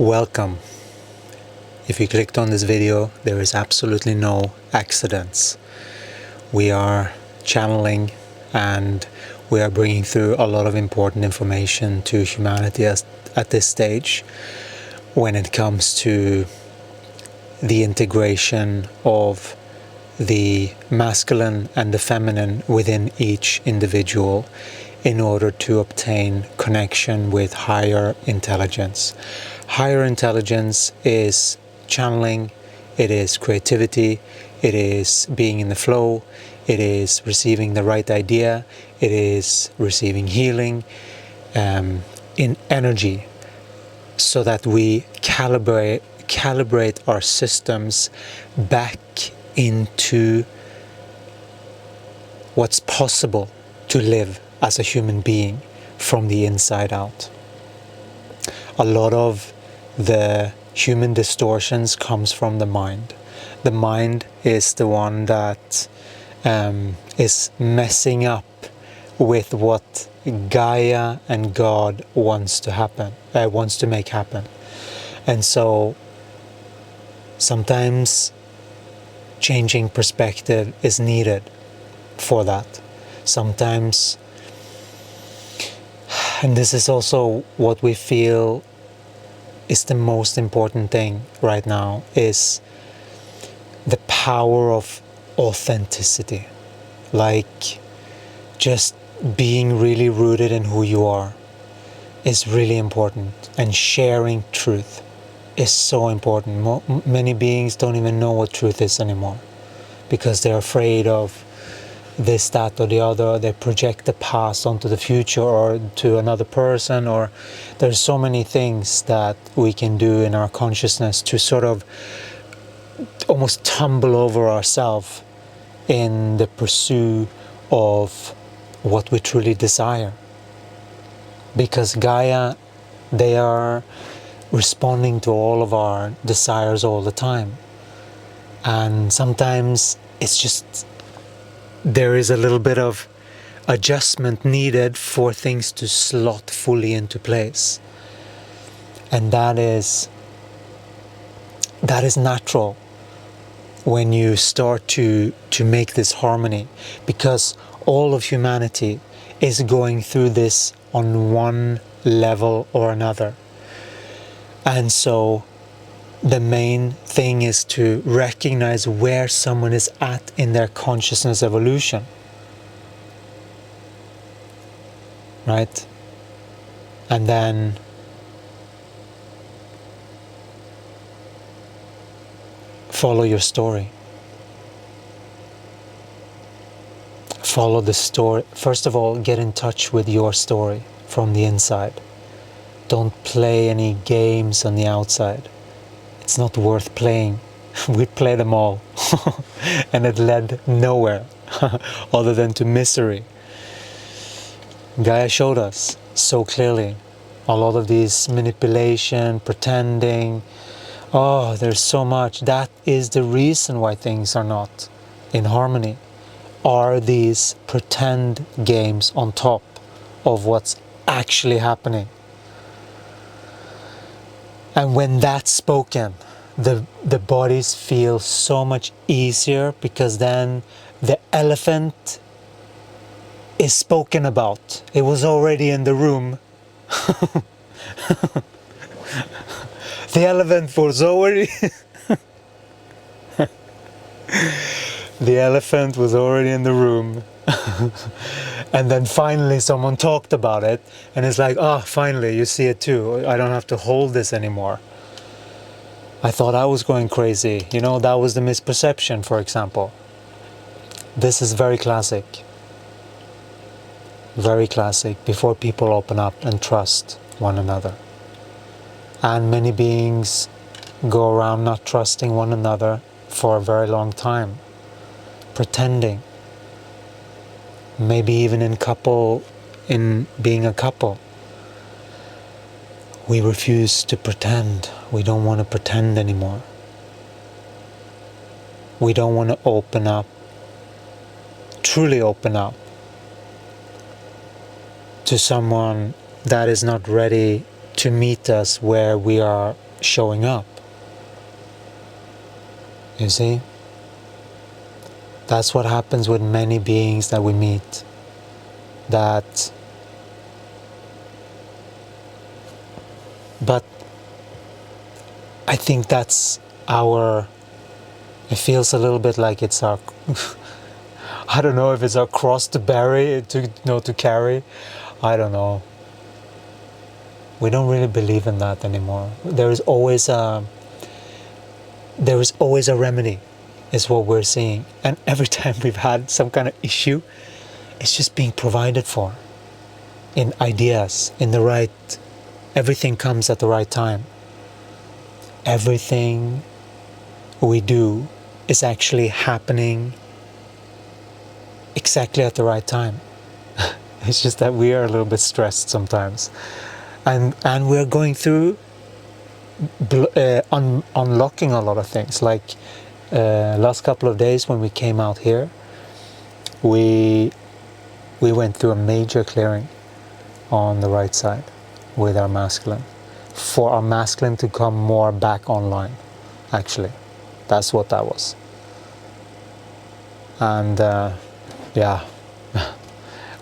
Welcome. If you clicked on this video, there is absolutely no accidents. We are channeling and we are bringing through a lot of important information to humanity at this stage when it comes to the integration of the masculine and the feminine within each individual in order to obtain connection with higher intelligence. Higher intelligence is channeling, it is creativity, it is being in the flow, it is receiving the right idea, it is receiving healing in energy, so that we calibrate our systems back into what's possible to live as a human being from the inside out. A lot of the human distortions comes from the mind. The mind is the one that is messing up with what Gaia and God wants to make happen. And so sometimes changing perspective is needed for that. Sometimes, and this is also what we feel is the most important thing right now, is the power of authenticity. Like, just being really rooted in who you are is really important, and sharing truth is so important. Many beings don't even know what truth is anymore because they're afraid of this, that, or the other. They project the past onto the future or to another person, or there's so many things that we can do in our consciousness to sort of almost tumble over ourselves in the pursuit of what we truly desire. Because Gaia, they are responding to all of our desires all the time. And sometimes it's just, there is a little bit of adjustment needed for things to slot fully into place. And that is natural when you start to make this harmony, because all of humanity is going through this on one level or another. And so the main thing is to recognize where someone is at in their consciousness evolution. Right? And then follow your story. Follow the story. First of all, get in touch with your story from the inside. Don't play any games on the outside. It's not worth playing. We played them all and it led nowhere other than to misery. Gaia showed us so clearly a lot of these manipulation, pretending. Oh, there's so much. That is the reason why things are not in harmony. Are these pretend games on top of what's actually happening? And when that's spoken, the bodies feel so much easier, because then the elephant is spoken about. It was already in the room. The elephant was already the elephant was already in the room. And then finally someone talked about it, and it's like, oh, finally you see it too. I don't have to hold this anymore. I thought I was going crazy. You know, that was the misperception, for example. This is very classic. Very classic, before people open up and trust one another. And many beings go around not trusting one another for a very long time, pretending. Maybe even in being a couple. We refuse to pretend. We don't want to pretend anymore. We don't want to open up, truly open up to someone that is not ready to meet us where we are showing up. You see? That's what happens with many beings that we meet. But I think that's it feels a little bit like it's our, I don't know if it's our cross to bear, to carry. I don't know. We don't really believe in that anymore. There is always a remedy, is what we're seeing. And every time we've had some kind of issue, it's just being provided for in ideas, everything comes at the right time. Everything we do is actually happening exactly at the right time. It's just that we are a little bit stressed sometimes. And we're going through unlocking a lot of things. Like last couple of days when we came out here, we went through a major clearing on the right side with our masculine, for our masculine to come more back online. Actually, that's what that was. And yeah,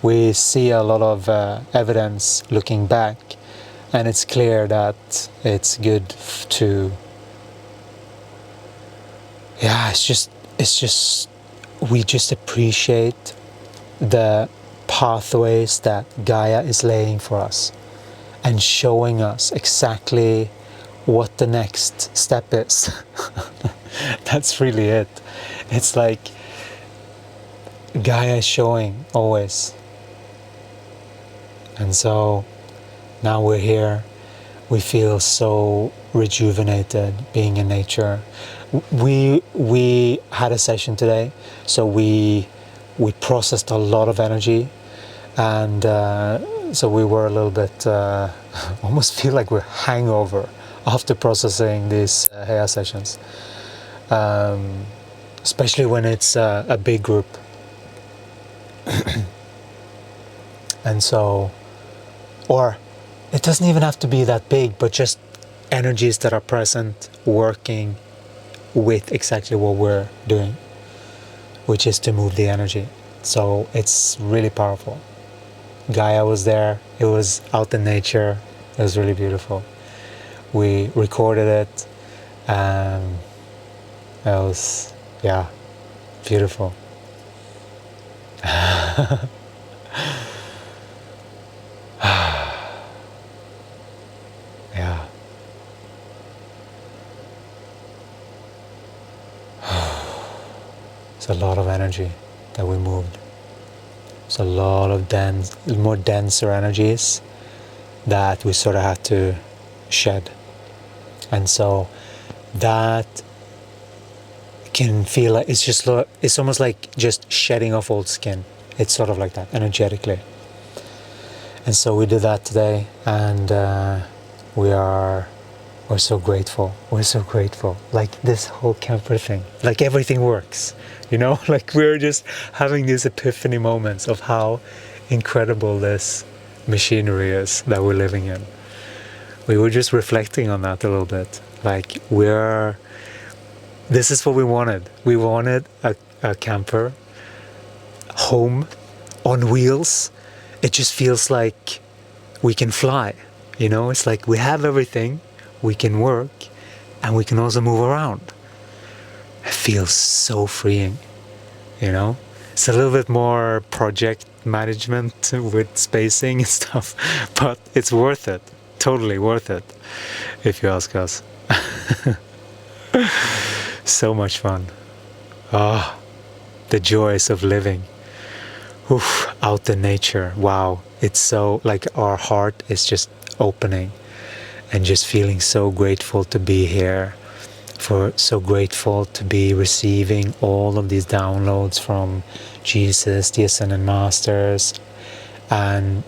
we see a lot of evidence looking back, and it's clear that it's good to, yeah, it's just we just appreciate the pathways that Gaia is laying for us and showing us exactly what the next step is. That's really it. It's like Gaia is showing always. And so now we're here. We feel so rejuvenated being in nature. We had a session today, so we processed a lot of energy, and so we were a little bit almost feel like we're hangover after processing these higher sessions, especially when it's a big group. And so, or it doesn't even have to be that big, but just energies that are present working with exactly what we're doing, which is to move the energy. So it's really powerful. Gaia was there, it was out in nature, it was really beautiful. We recorded it, and it was, yeah, beautiful. Yeah. It's a lot of energy that we moved. It's a lot of more denser energies that we sort of had to shed. And so that can feel like it's almost like just shedding off old skin. It's sort of like that energetically. And so we did that today, and we're so grateful. We're so grateful. Like this whole camper thing, like everything works, like we're just having these epiphany moments of how incredible this machinery is that we're living in. We were just reflecting on that a little bit. Like this is what we wanted. We wanted a camper, home, on wheels. It just feels like we can fly, it's like we have everything, we can work, and we can also move around. It feels so freeing, It's a little bit more project management with spacing and stuff, but it's worth it, totally worth it, if you ask us. So much fun. The joys of living. Oof, out in nature. Wow, it's so like our heart is just opening and just feeling so grateful to be here, so grateful to be receiving all of these downloads from Jesus, the Ascended Masters, and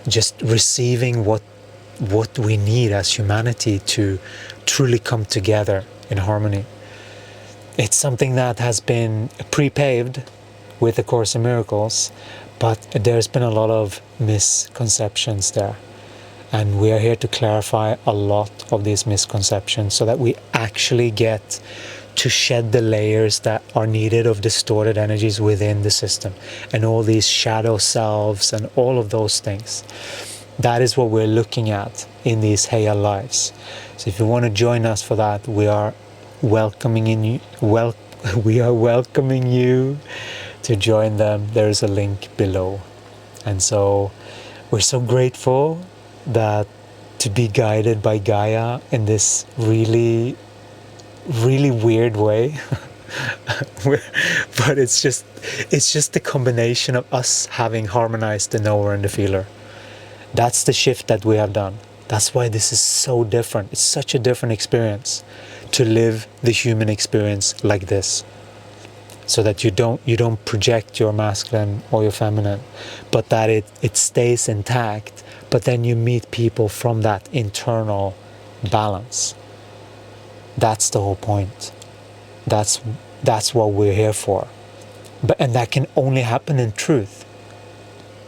just receiving what we need as humanity to truly come together in harmony. It's something that has been pre-paved with the Course in Miracles, but there's been a lot of misconceptions there. And we are here to clarify a lot of these misconceptions so that we actually get to shed the layers that are needed of distorted energies within the system and all these shadow selves and all of those things. That is what we're looking at in these Heya lives. So if you want to join us for that, we are welcoming you to join them. There's a link below. And so we're so grateful that to be guided by Gaia in this really weird way. But it's just the combination of us having harmonized the knower and the feeler. That's the shift that we have done. That's why this is so different. It's such a different experience to live the human experience like this, so that you don't project your masculine or your feminine, but that it stays intact, but then you meet people from that internal balance. That's the whole point. That's what we're here for. And that can only happen in truth,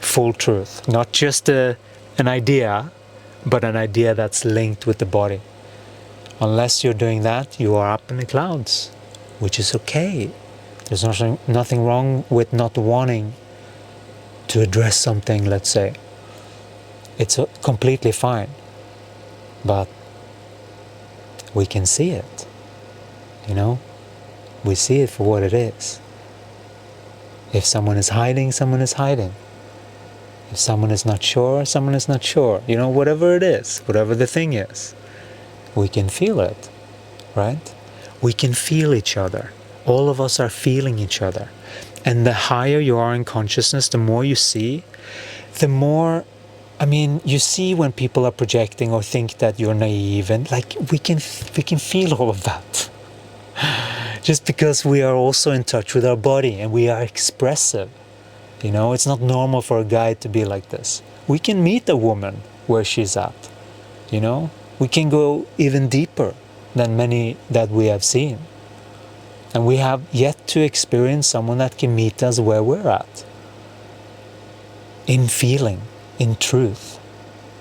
full truth, not just an idea, but an idea that's linked with the body. Unless you're doing that, you are up in the clouds, which is okay. There's nothing wrong with not wanting to address something, let's say. It's completely fine. But we can see it, We see it for what it is. If someone is hiding, someone is hiding. If someone is not sure, someone is not sure. Whatever it is, whatever the thing is, we can feel it, right? We can feel each other. All of us are feeling each other. And the higher you are in consciousness, the more you see, the more, you see when people are projecting or think that you're naive, and we can feel all of that. Just because we are also in touch with our body and we are expressive. It's not normal for a guy to be like this. We can meet a woman where she's at. We can go even deeper than many that we have seen. And we have yet to experience someone that can meet us where we're at. In feeling, in truth,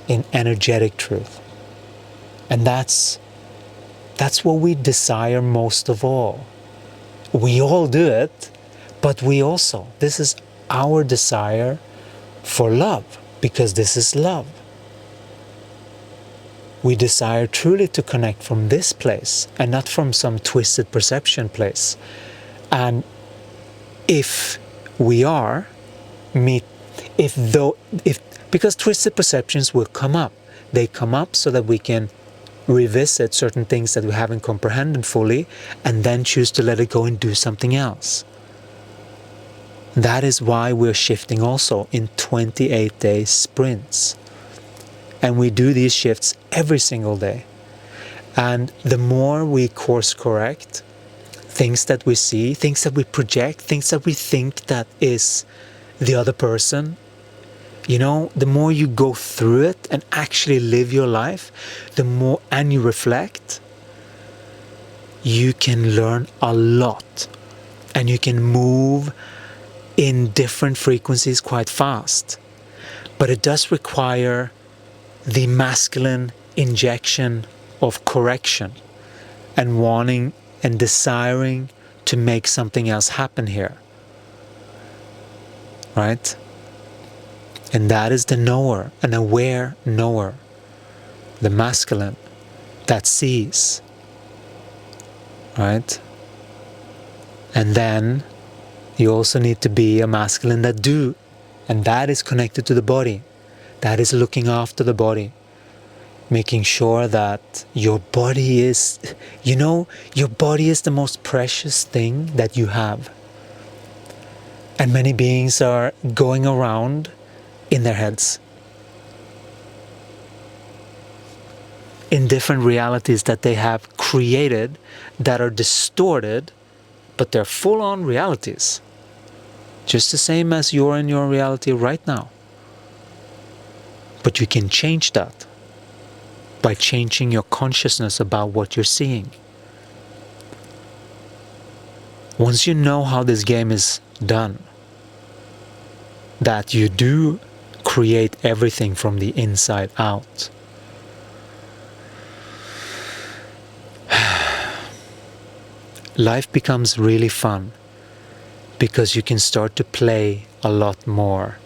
in energetic truth. And that's what we desire most of all. We all do it, but this is our desire for love, because this is love. We desire truly to connect from this place and not from some twisted perception place. And if we are, because twisted perceptions will come up. They come up so that we can revisit certain things that we haven't comprehended fully and then choose to let it go and do something else. That is why we're shifting also in 28-day sprints. And we do these shifts every single day. And the more we course correct things that we see, things that we project, things that we think that is the other person, the more you go through it and actually live your life, the more, and you reflect, you can learn a lot. And you can move in different frequencies quite fast. But it does require the masculine injection of correction and wanting and desiring to make something else happen here. Right? And that is the knower, an aware knower, the masculine that sees. Right? And then you also need to be a masculine that do, and that is connected to the body. That is looking after the body, making sure that your body is, your body is the most precious thing that you have. And many beings are going around in their heads, in different realities that they have created that are distorted, but they're full-on realities. Just the same as you're in your reality right now. But you can change that by changing your consciousness about what you're seeing. Once you know how this game is done, that you do create everything from the inside out. Life becomes really fun because you can start to play a lot more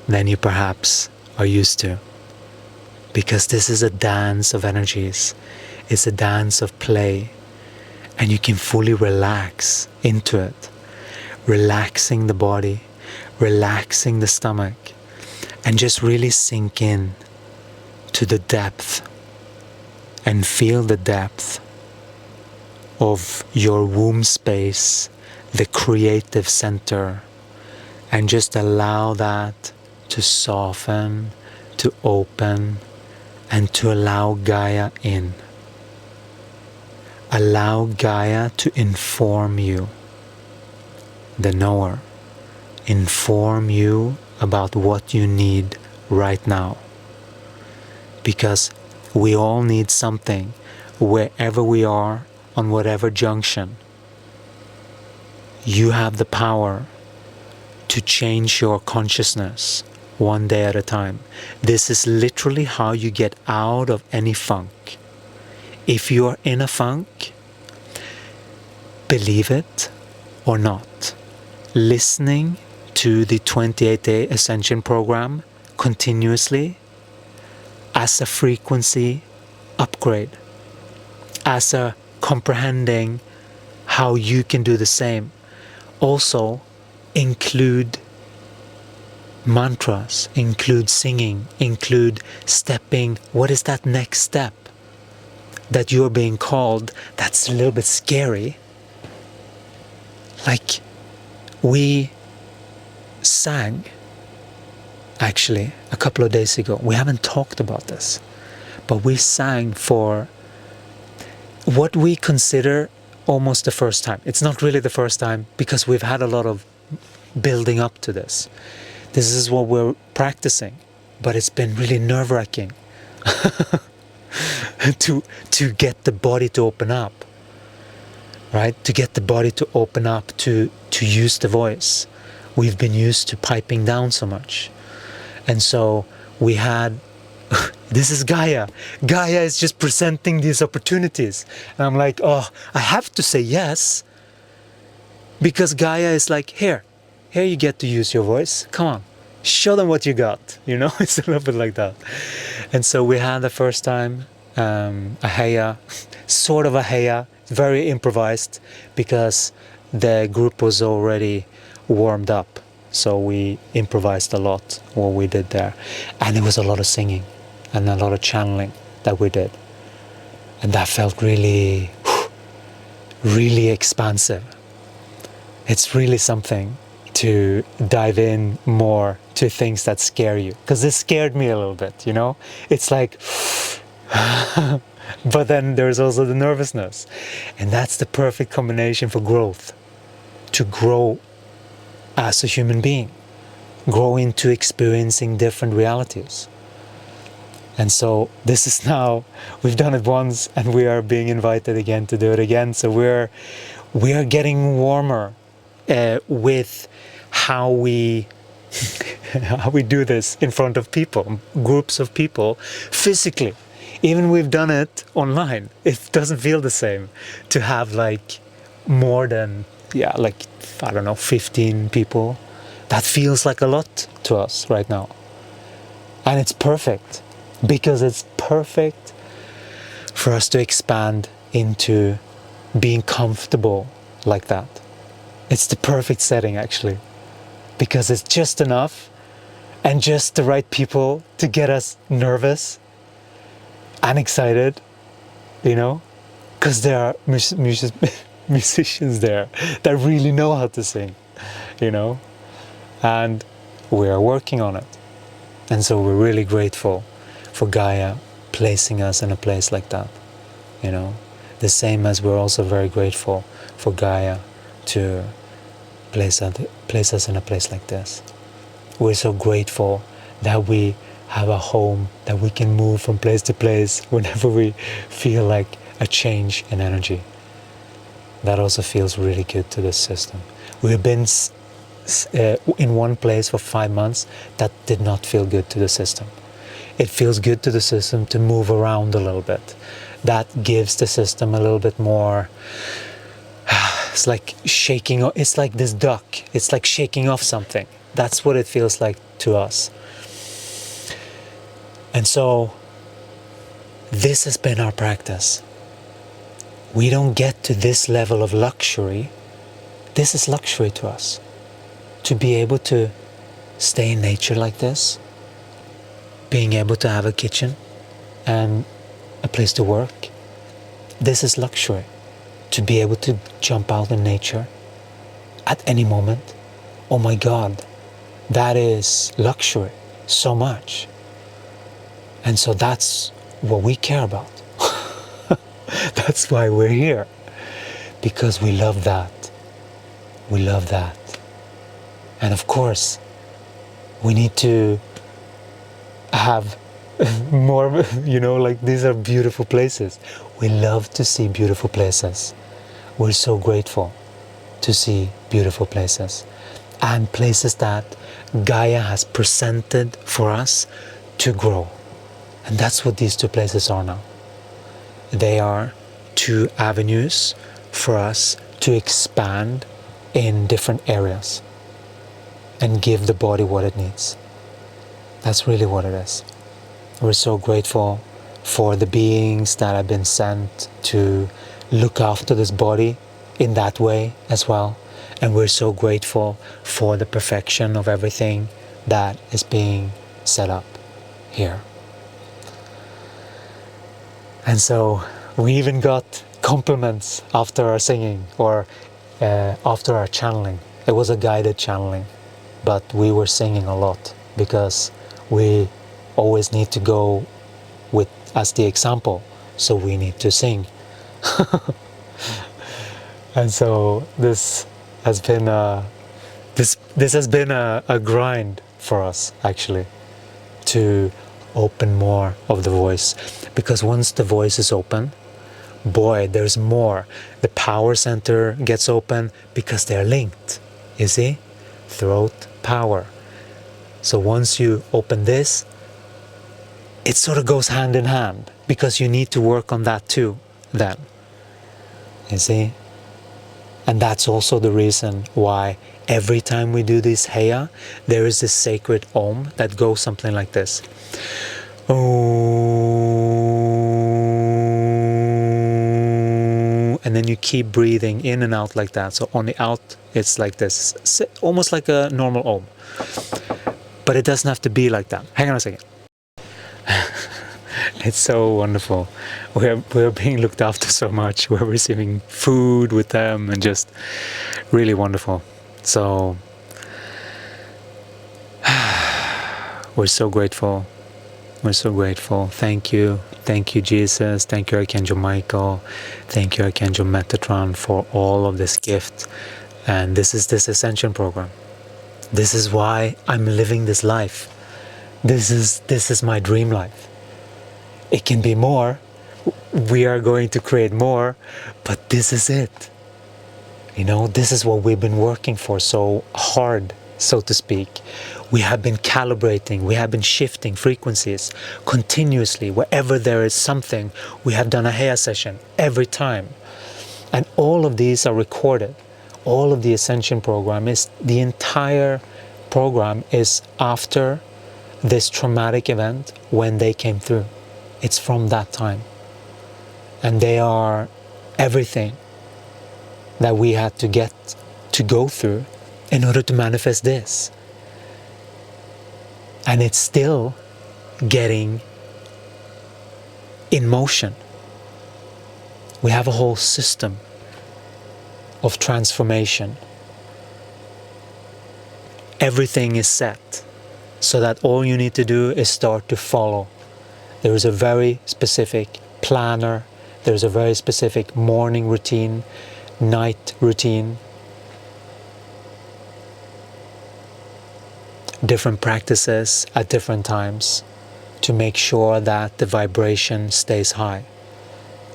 than you perhaps are used to. Because this is a dance of energies. It's a dance of play. And you can fully relax into it. Relaxing the body, relaxing the stomach, and just really sink in to the depth and feel the depth of your womb space, the creative center, and just allow that to soften, to open, and to allow Gaia in. Allow Gaia to inform you, the knower, inform you about what you need right now. Because we all need something wherever we are, on whatever junction. You have the power to change your consciousness one day at a time. This is literally how you get out of any funk. If you are in a funk, believe it or not, listening to the 28-day Ascension program continuously as a frequency upgrade, as a comprehending how you can do the same. Also, include mantras, include singing, include stepping. What is that next step that you're being called that's a little bit scary? Like, we sang actually a couple of days ago. We haven't talked about this, but we sang for what we consider almost the first time. It's not really the first time because we've had a lot of building up to this. This is what we're practicing, but it's been really nerve-wracking to get the body to open up, right? To get the body to open up, to use the voice. We've been used to piping down so much. And so we had, this is Gaia. Gaia is just presenting these opportunities. And I'm like, oh, I have to say yes. Because Gaia is like, here you get to use your voice. Come on, show them what you got. You know, it's a little bit like that. And so we had the first time a heya, sort of a heya, very improvised, because the group was already warmed up. So we improvised a lot what we did there. And it was a lot of singing and a lot of channeling that we did. And that felt really, really expansive. It's really something to dive in more to things that scare you. Because it scared me a little bit, you know? It's like, but then there's also the nervousness. And that's the perfect combination for growth. To grow as a human being. Grow into experiencing different realities. And so this is now, we've done it once and we are being invited again to do it again. So we are getting warmer with how we do this in front of people, groups of people, physically. Even we've done it online. It doesn't feel the same to have like more than, like, I don't know, 15 people. That feels like a lot to us right now. And it's perfect, because it's perfect for us to expand into being comfortable like that. It's the perfect setting, actually, because it's just enough and just the right people to get us nervous and excited, you know, because there are musicians there that really know how to sing, you know, and we are working on it. And so we're really grateful for Gaia placing us in a place like that, you know, the same as we're also very grateful for Gaia to place us in a place like this. We're so grateful that we have a home, that we can move from place to place whenever we feel like a change in energy. That also feels really good to this system. We've been in one place for 5 months, that did not feel good to the system. It feels good to the system to move around a little bit. That gives the system a little bit more. It's like shaking. It's like this duck. It's like shaking off something. That's what it feels like to us. And so this has been our practice. We don't get to this level of luxury. This is luxury to us. To be able to stay in nature like this, being able to have a kitchen and a place to work. This is luxury. To be able to jump out in nature at any moment. Oh my God, that is luxury so much. And so that's what we care about. That's why we're here. Because we love that. We love that. And of course, we need to have more, like these are beautiful places. We love to see beautiful places. We're so grateful to see beautiful places. And places that Gaia has presented for us to grow. And that's what these two places are now. They are two avenues for us to expand in different areas and give the body what it needs. That's really what it is. We're so grateful for the beings that have been sent to look after this body in that way as well. And we're so grateful for the perfection of everything that is being set up here. And so we even got compliments after our singing or after our channeling. It was a guided channeling, but we were singing a lot because we always need to go with as the example, so we need to sing. And so this has been this has been a grind for us, actually, to open more of the voice, because once the voice is open, boy, there's more. The power center gets open because they're linked, you see? Throat, power. So once you open this, it sort of goes hand in hand, because you need to work on that too then, you see? And that's also the reason why every time we do this heya, there is this sacred om that goes something like this. Om. And then you keep breathing in and out like that. So on the out, it's like this, almost like a normal om. But it doesn't have to be like that. Hang on a second. It's so wonderful. We're being looked after so much. We're receiving food with them and just really wonderful. So we're so grateful. We're so grateful. Thank you. Thank you, Jesus. Thank you, Archangel Michael. Thank you, Archangel Metatron, for all of this gift. And this is this ascension program. This is why I'm living this life. This is my dream life. It can be more. We are going to create more, but this is it. This is what we've been working for so hard, so to speak. We have been calibrating, we have been shifting frequencies continuously. Wherever there is something, we have done a heya session every time. And all of these are recorded. All of the Ascension program the entire program is after this traumatic event when they came through. It's from that time. And they are everything that we had to get to go through in order to manifest this. And it's still getting in motion. We have a whole system of transformation. Everything is set so that all you need to do is start to follow. There is a very specific planner. There is a very specific morning routine, night routine. Different practices at different times to make sure that the vibration stays high.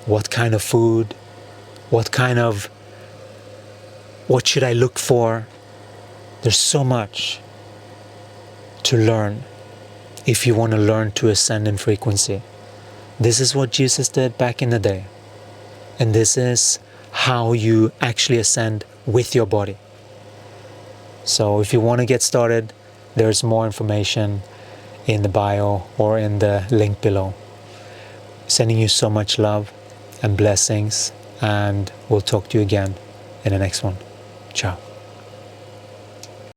What kind of food? What should I look for? There's so much to learn if you want to learn to ascend in frequency. This is what Jesus did back in the day. And this is how you actually ascend with your body. So if you want to get started, there's more information in the bio or in the link below. Sending you so much love and blessings, and we'll talk to you again in the next one. Ciao.